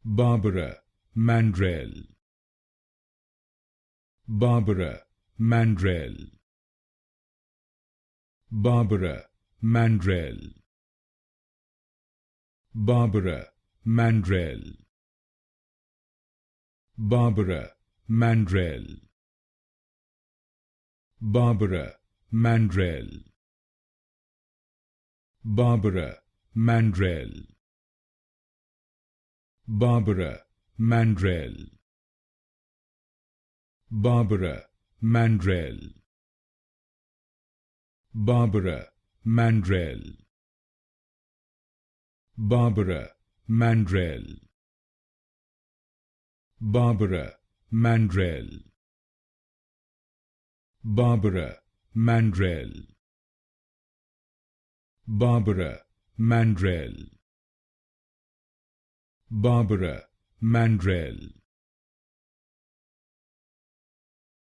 Barbara Mandrell, Barbara Mandrell, Barbara Mandrell, Barbara Mandrell, Barbara Mandrell, Barbara Mandrell, Barbara Mandrell, Barbara Mandrell, Barbara Mandrell, Barbara Mandrell, Barbara Mandrell, Barbara Mandrell, Barbara Mandrell, Barbara Mandrell, Barbara Mandrell.